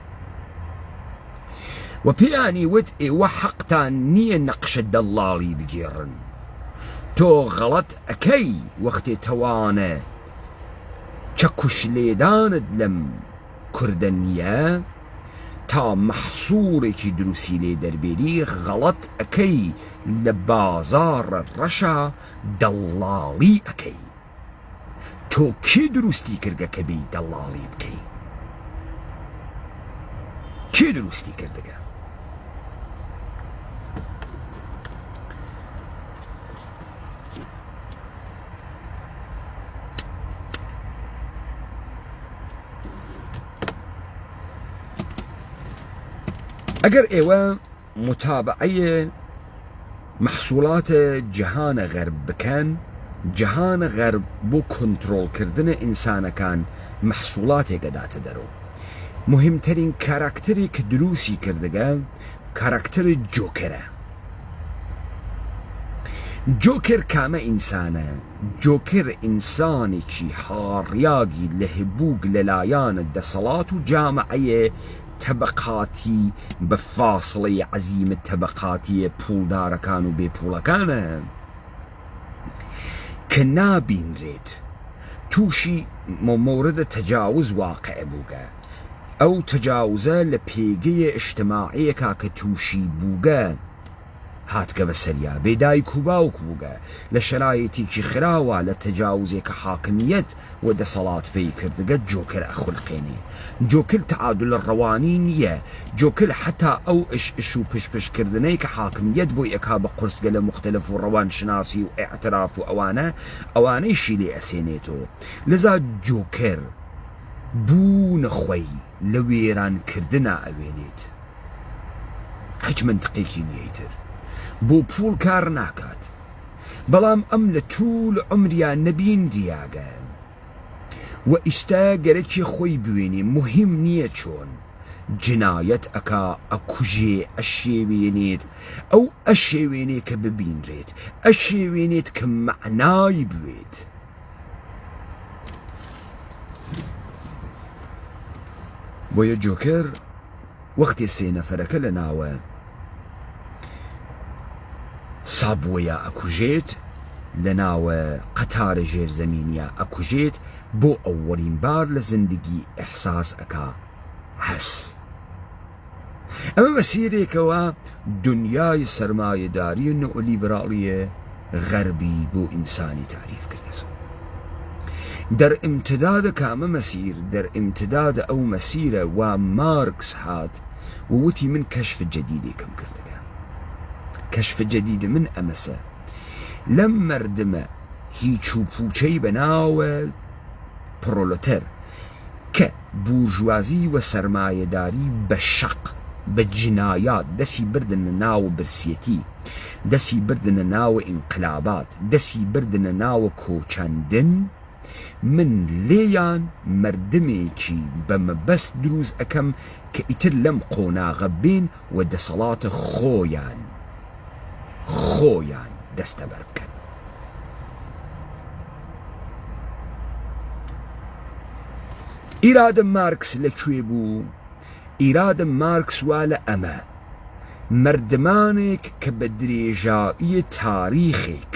و پێیانی وت ئێوە حەقتان نییە نەقشە دەڵاڵی بگێڕن، تۆ غەڵەت ئەکەی وەختێ تەوانە چەکوش لێدانت لەم کوردە نییە تا مەحسوڵێکی دروستی لێ دەربێری، غەڵەت ئەکەی لە بازاڕە ڕەشە دەڵاڵی ئەکەی. تۆ کێ دروستی کردگە کە بێی دەڵاڵی بکەی؟ کێ دروستی کردگە؟ ئەگەر ئێوە متابعەیە مەحسوڵاتە جەهانە غەرب بکەن، جەهانە غەرب بۆ کۆنتڕۆڵکردنە ئینسانەکان مەحسوڵاتێکە داتە دەرەوە. مهمترین کاراکتری کە دروستی کردەگە کاراکتەر جۆکەرە. جۆکر کامە ئینسانە؟ جۆکر ئینسانێکی هاڕیاگی لە هەبووک لەلایەنە دەسەڵات و جامعەیە تەبەقاتی بە فاصڵەی عەزیمە تەبەقاتیە پوڵدارەکان و بێپوڵەکانە کە نابینرێت تووشی مۆردە تەجاوز واقع بووگە. ئەو تەجاوزە لە پێگەیە ئیجتیماعیەکە کە تووشی بووگە هاتگە بەسەریا بێدایک و باوک بووگە لە شەرایەتێکی خراوە لە تەجاوزێکە حاکمیەت و دەسەڵات پێی کردگە جۆکر ئەخولقێنێ. جۆکر تعادل ڕەوانی نییە. جۆکر حتا ئەو ئش و پشپشکردنەی کە حاکمیەت بۆی ئەکا بە قورسگە لە مختلف و ڕەوان شناسی و ئێعتراف و ئەوانەیشی لێ ئەسێنێتەوە. لەذا جۆکر بوونە خۆی لە وێرانکردنە ئەوێنێت. هیچ منطقێکی نیەیتر بۆ پوڵ کار ناکات، بەڵام ئەم لە توول عمریان نەبیندیاگە و ئیستا گەرەکی خۆی بوێنێ مهم نییە چۆن جنایەت ئەکا ئەکوژێ ئەشێوێنێت ئەو ئەشێوێنێ کە ببینرێت ئەشێوێنێت کە معنای بوێت. بۆیە جۆکر وەختی سێ نەفەرەکە لە ناوە سابووەیە ئەکوژێت لە ناوە قەتارە ژێرزەمینیە ئەکوژێت بۆ ئەووەرین بار لە زندگی ئەحساس ئەکا هەس. ئەمە مەسیرێکەوە دنیای سەرمایەداری و نەئۆلیبراڵیە غەربی بۆ ئینسانی تعریف کردەوە. دەرئیمتدادە کامە مەسیر دەرئیمتدادە ئەو مەسیرە و مارکس هات و وتی من کەشف جەدیدێکم کردەکە. کەشف جەدید من ئەمەسە لەم مەردمە هیچ و پوچەی بەناوە پرۆلۆتەر کە بورژوازی و سەرمایەداری بە شەق بە جنایات دەسی بردنە ناوە برسێتی، دەسی بردنە ناوە ئینقلابات، دەسی بردنە ناوە کۆچەندن، من لێیان مردمێکی بەمەبەست دروست ئەەکەم کە ئیتر لەم قۆناغە بێن و دەسەڵاتە خۆیان دەستەبەر بکەن. ئیرادە مارکس لەکوێ بوو؟ ئیرادە مارکس وا لە ئەمە مردمانێک کە بە درێژایی تاریخێک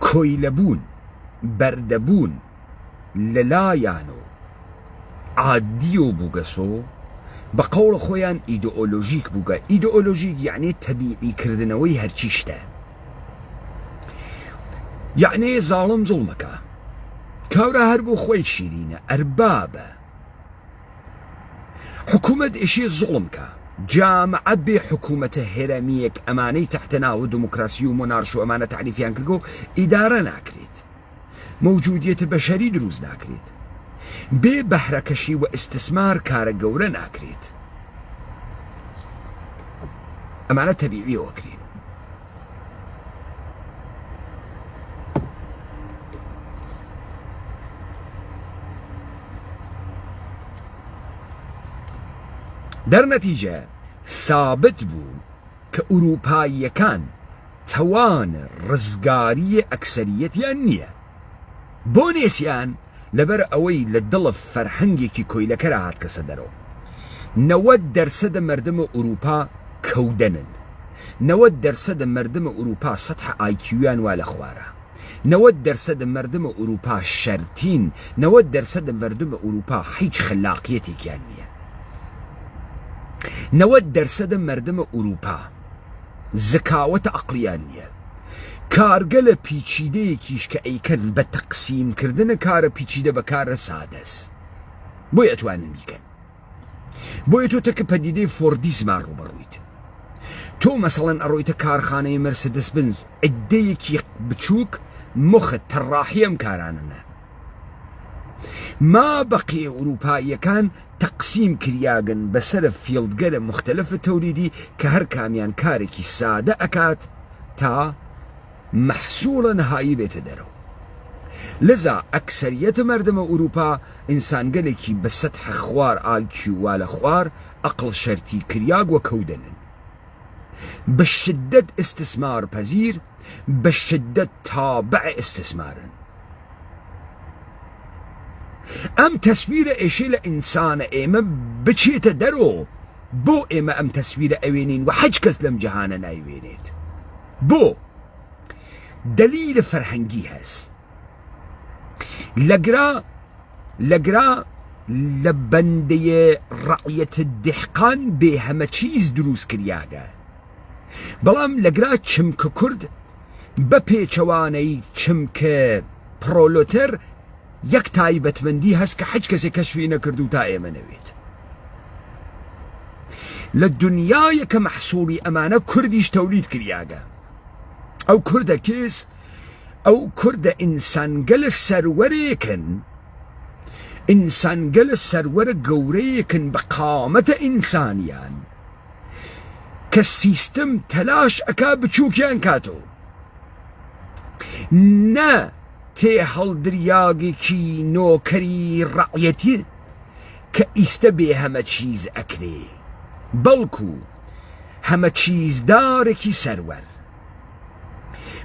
کۆیلەبوون بەردەبوون لەلایەن و عادی و بووگەسۆ بە قەوڵە خۆیان ئیدئۆلۆژیک بووگە. ئیدئۆلۆژیک یعنی تەبیعیکردنەوەی هەرچی شتە، یعنی زاڵم زوڵمەکە کاورە هەر بۆ خۆی شیرینە ئەربابە. حکوومەت ئێشێ زوڵمکە جامعە بێ حکوومەتە هێرەمیەک ئەمانەی تەحتەناوە دموکراسی و مۆنارشی و ئەمانە تعریفیان کردگە و ئیدارە ناکرێت، مەوجودیەتە بەشەری دروست ناکرێت، بێ بەهرەکەشی و ئیستثمار کارە گەورە ناکرێت. ئەمانە تەبیعیەوە کرێن. دەرنەتیجە سابت بوو کە ئوروپاییەکان تەوانە ڕزگاریە ئەکسەریەتیان نییە. بۆ نێسیان لەبەر ئەوەی لە دڵە فەرهەنگێکی کۆیلەکەرە هاتکەسە دەرەوە. 90% مردمە ئوروپا کەودەنن، 90% مردمە ئوروپا سەتح ئایکیویان وا لە خوارە، 90% مردمە ئوروپا شەرتین، 90% مردمە ئوروپا هیچ خلاقیەتێکیان نییە، 90% مردمە ئوروپا زکاوەتە عەقلیان نییە. کارگە لە پیچیدەیەکیش کە ئەیکەن بە تەقسیمکردنە کارە پیچیدە بە کارە سادەست بۆی ئەتوانن بیکەن. بۆیە تۆ تەکە پەدیدەی فۆردیزمان ڕوبەڕوویت. تۆ مەسەڵەن ئەڕۆیتە کارخانەی مەرسدس بنز عیدەیەکی بچووک مخت تەڕاحی ئەم کارانەنە. ما بەقیە ئوروپاییەکان تەقسیم کریاگەن بەسەرە فیڵدگەرە مختلفە تەوریدی کە هەر کامیان کارێکی سادە ئەکات تا مەحسوڵە نەهایی بێتە دەرەوە. لذا أكثرية مردم أوروبا إنسان قلقي بسطح خوار آيكيو والا خوار أقل شرطي كرياق وكودنن بالشدة استثمار پذير بالشدة تابع استثمارن ام تصوير اشي لإنسان ايما بچيت درو بو ايما ام تصوير اوينين وحج كس لم جهانا نايوينيت بو دليل فرهنگي هس لقرا لبندي رعية الدحقان بهما چيز دروس كرياغا بلام لقرا چمك كرد بپیچواني چمك پرولوتر يك تايبتمندي هس كحج كسي كشفي نكردو تا ايما نويت للدنيا يك محصولي امانه كرديش توليد كرياغا او كرد كيس او كرد انسان قل السروريكن انسان قل السرور قوريكن بقامة انسانيان كالسيستم تلاش اكا بچوكيان كاتو نا تيحل درياغي كي نوكري رعيتي كاستبي هما چيز اكري بلكو هما چيز داركي سرور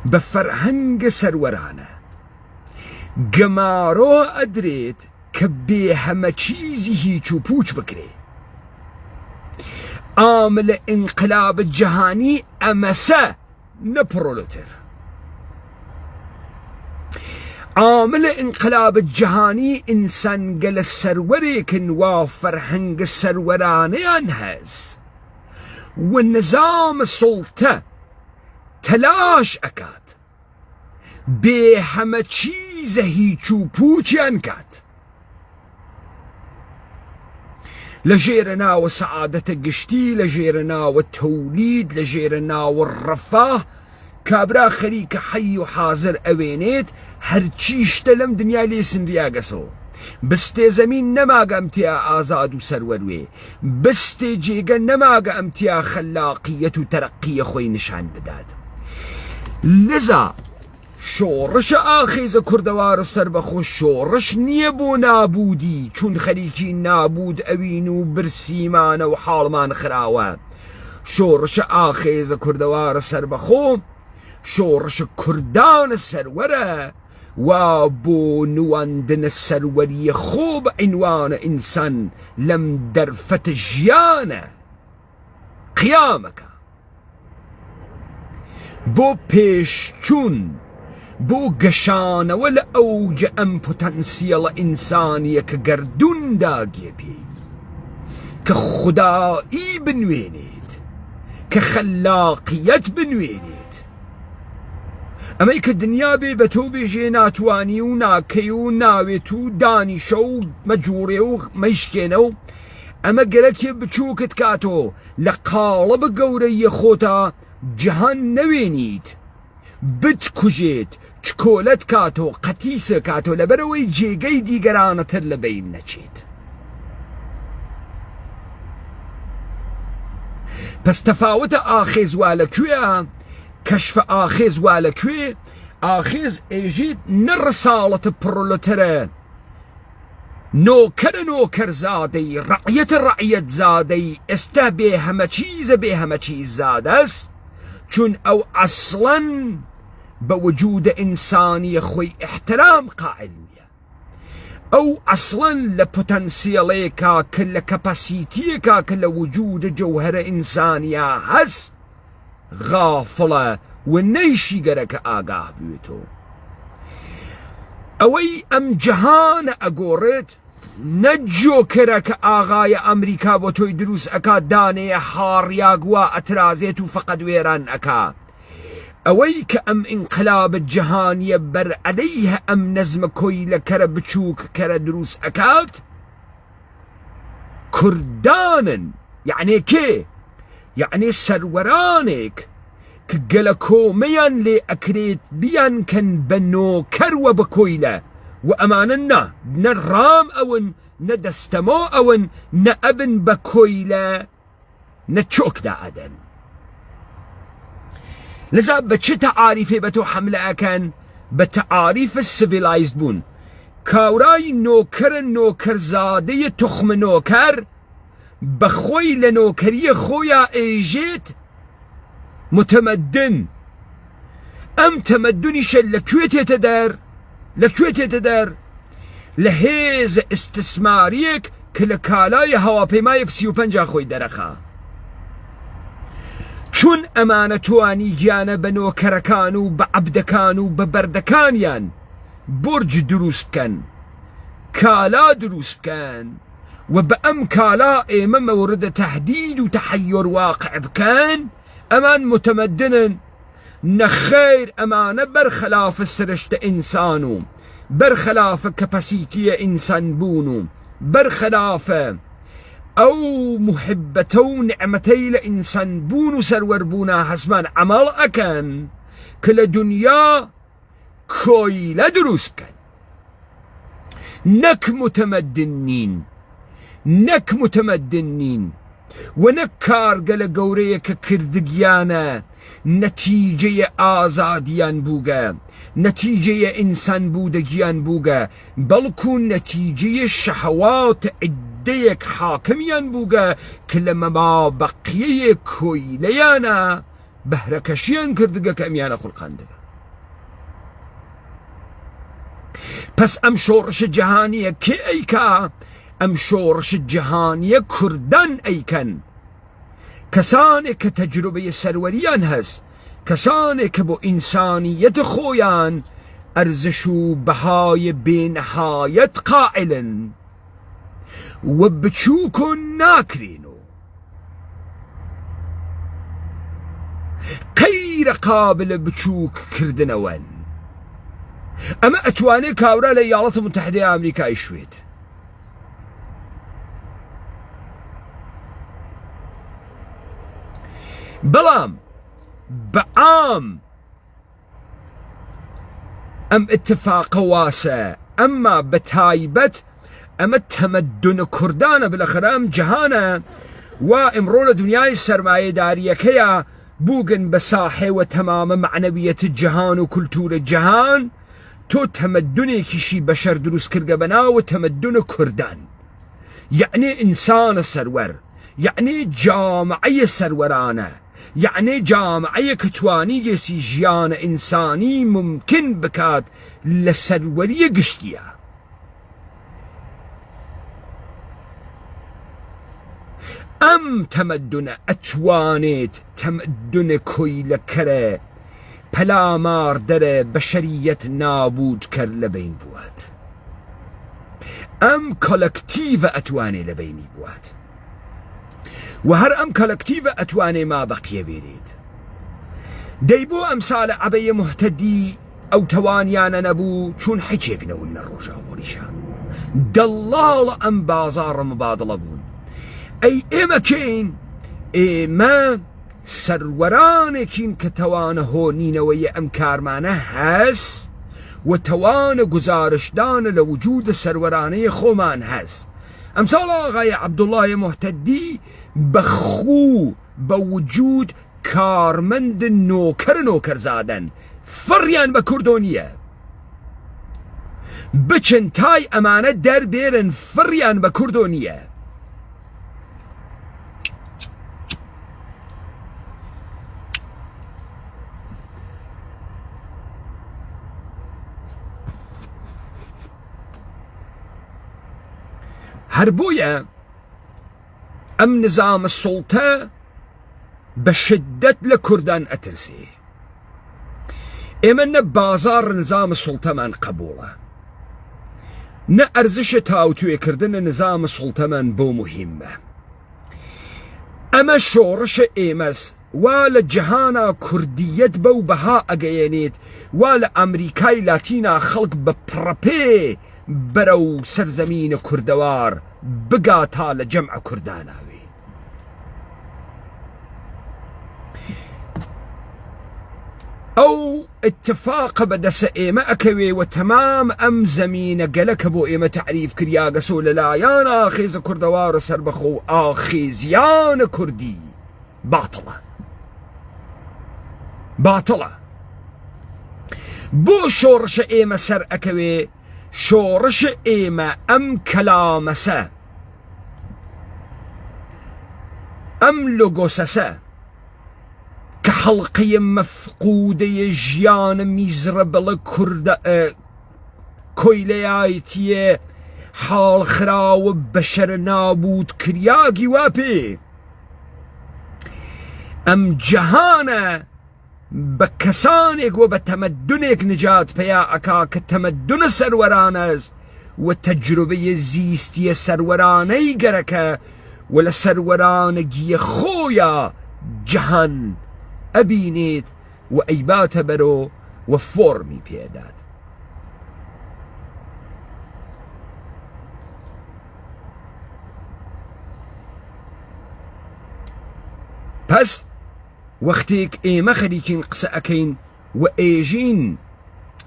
بفرهنگ سرورانه گمارو ادريت كبي هما چيزي هيچو پوچ بكري عامل انقلاب الجهاني امسا نبرولوتر عامل انقلاب الجهاني انسان قل السروريكن وفرهنگ السرورانيان هز والنظام السلطة تلاش اكاد بي هما چيزه هيچو پوچيان كات لجيرنا وسعادة قشتي لجيرنا والتوليد لجيرنا والرفاه كابرا خريك حي وحاضر اوينيت هرچيش تلم دنيا ليسن رياقسو بستي زمين نماغا امتيا آزاد وسروروي بستي جيغا نماغا امتيا خلاقية وترقية خوي نشان بداد لذا شورش آخيز كردوار سربخو شورش نيبو نابودي چون خريكي نابود اوينو برسيمان وحالمان خراوه شورش آخيز كردوار سربخو شورش كردان السروره وابو نواندن السروري خوب عنوان انسان لم درفت جيانه قيامك بو پیش چون بو گشانه ولا اوج ام پوتنسیل انسانی که گردون داگی بی که خدایی بنوینید که خلاقیت بنوینید اما ایک دنیا بی بتو بیجی ناتوانی و ناکی و ناویتو دانیشو مجوری و میشکینو اما گلکی بچوکت کاتو لقالب گوری خوتا جهان نوینید بت کجید چکولت کاتو قتیس کاتو لبروی جیگی دیگرانتر لبین نچید پس تفاوت آخیز والکویا كشف آخيز والكوي آخيز ايجيد نرسالة برولوتره نوكر زادي رعية زادي استبه هما چيز زادس چون او اصلا بوجود انساني خوي احترام قائل او اصلا لبوتنسياليكا كل كاباسيتيكا كل وجود جوهر انسانيا هس غافلة ونيشي قرك آقاه بيوتو اوي ام جهان اقورت نجو كرك آغاي امريكا بوتوي دروس اكا داني حارياقوا اترازيتو فقد ويران اكا اوي كأم انقلاب الجهان يبر عليه ام نزم كويل كرا بچوك كرا دروس اكات كردانا يعني كي يعني سرورانك كجلكو ميان لي أكريت بيان كان بنو كرو بكويلة وأماننا نرام أون ندستمو أون نأبن بكويلة نتشوك دا عدن لذا بچه تعاريفي بتو حملة كان بتعاريف السيفيلايزد بون كاوراي نوكر زادي تخم نوكر بخوي لنوكرية خويا ايجيت متمدن ام تمدني شل لكويت يتدار لهيز استثماريك كلكالاي هواپیمای F-35 خوي درخا چون امانتواني گیانه بنوكركان و بعبدكان و ببردكانيان برج دروس بكن كالا دروس بكن وبأم كالا ايما مورد تهديد وتحير واقع بكن امان متمدن نخير امانه برخلاف السرشت انسانو برخلاف كباسيتي انسان بونو برخلاف او محبتو نعمتي لانسان بونو سرور بونا حسمان عمل اكن كل دنيا كويلة دروس بكن نك متمدنين ونكار قل قوريك كردقيانا نتيجة آزاديان بوغا نتيجة إنسان بودجيان بوغا بلكون نتيجة الشهوات عديك حاكميان بوغا كلما ما بقية كويليانا بهركشيان كردقا كأميانا خلقان دقا پس ام شورش جهانية كي ايكا ام شورش جهانية كردان ايكن كساني كتجربة سروريان هس كساني كبو انسانية خويان ارزشو بهاي بنهاية قائلا وبتشوكو ناكرينو غير قابل بتشوك كردنوان اما اتواني كاورا ليالات المتحدة امريكا شويت بلام بعام ام اتفاق واسع اما بتايبت اما تمدن كردان بالاخرام جهانا وامرون دنياي السرمایه داريه كيا بوغن بساحه وتمام معنويه الجهان وكلتور الجهان تو تمدني كشي بشر دروس كرقبنا وتمدن كردان يعني انسان السرور يعني جامعي السرورانه يعني جامعي كتواني يسي جيان انساني ممكن بكات لسرورية قشتيا ام تمدن اتوانيت تمدن كويل كره پلا مار دره بشريت نابود كر لبين بوات ام كولكتيف اتواني لبيني بوات وهر ام كولكتيف اتواني ما بقي بيريد ديبو امثال عبي مهتدي او توانيانا نبو چون حجيك نولنا الروجا وريشا دلال ام بازار مبادلة بون اي اما كين اما سرورانكين كتوان هونين ويا ام كارمانه هس وتوان گزارشدان لوجود سروراني خومان هس امثال آقای عبدالله مهتدی بخو بوجود کارمند نوکر زادن فریان بکردونیه بچن تای امانه در بیرن فریان بکردونیه هربويا ام نظام السلطة بشدة لكردان اترسي امن بازار نظام السلطة من قبوله نا ارزش تاوتوي كردن نظام السلطة من بو مهمة اما شورش ايمس ولا جهانا كرديت بو بها اقيانيت ولا امريكاي لاتينا خلق ببرابي برو سرزمين كردوار بقاتا لجمع كرداناوي او اتفاق بدس ايما اكوي وتمام ام زمين قلك بو ايما تعريف كريا قسول لا يانا اخيز كردوار سربخو اخيزيان كردي باطلة بۆ شۆڕشە ئێمە سەر ئەکەوێ شۆڕشە ئێمە ئەم کەلامەسە ئەم لۆگۆسەسە کە حەڵقەیە مەفقودەیە ژیانە میزرە بەڵە کوردە کۆیلەیایەتیە حاڵخراوە بەشەرە نابوود کریاگی وا پێ ئەم جەهانە بە کەسانێک و بە تەمەدونێک نجات پێیا ئەکا کە تەمەدونە سەروەرانەز و تەجروبەیە زیستیە سەروەرانەی گەرەکە و لە سەروەرانەگیە خۆیە جەهان ئەبینێت و ئەیباتە بەرۆ و فۆرمی پێدات. پس وەختێک ئێمە خەریکین قسە ئەکەین و ئێژین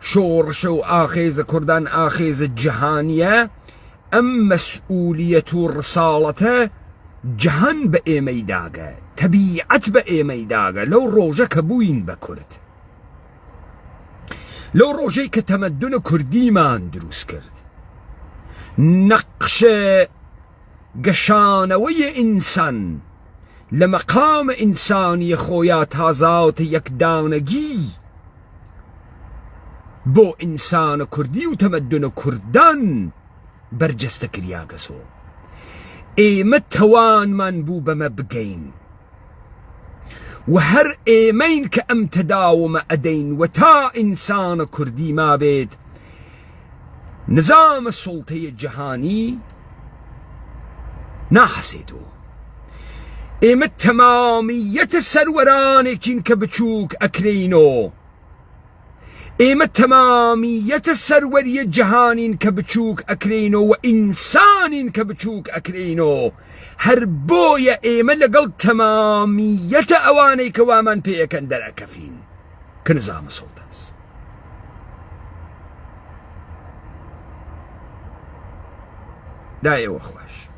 شۆڕشە و ئاخێزە کوردان ئاخێزە جەهانیە ئەم مەسئولیەت و ڕساڵەتە جەهان بە ئێمەی داگە تەبیعەت بە ئێمەی داگە لەو ڕۆژە کە بووین بە کورد لەو ڕۆژەی کە تەمەدونە کوردیمان دروست کرد نەقشە گەشانەوەی ئینسان لە مەقامە ئینسانی خۆیان تازاوتە یەکدانەگی بۆ ئینسانە کوردی و تەمەدونە کوردان بەرجەستە کریاگەسۆ ئێمە تەوانمان بوو بەمە بگەین و هەر ئێمەین کە ئەم تەداومە ئەدەین و تا ئینسانە کوردی ما بێت نظامە سوڵتەیە جەهانی ناحەسێتەوە ئێمە تەمامیەتە سەروەرانێکین کە بچووک ئەکرێینۆ ئێمە تەمامیەتە سەروەریە جەهانین کە بچووک ئەکرێینۆ و ئینسانین کە بچووک ئەکرێینۆ هەر بۆیە ئێمە لەگەڵ تەمامیەتە ئەوانەی کە وامان پێیەکەن دەرەکەفین کە نظامە سوڵتەس دایەوە خۆش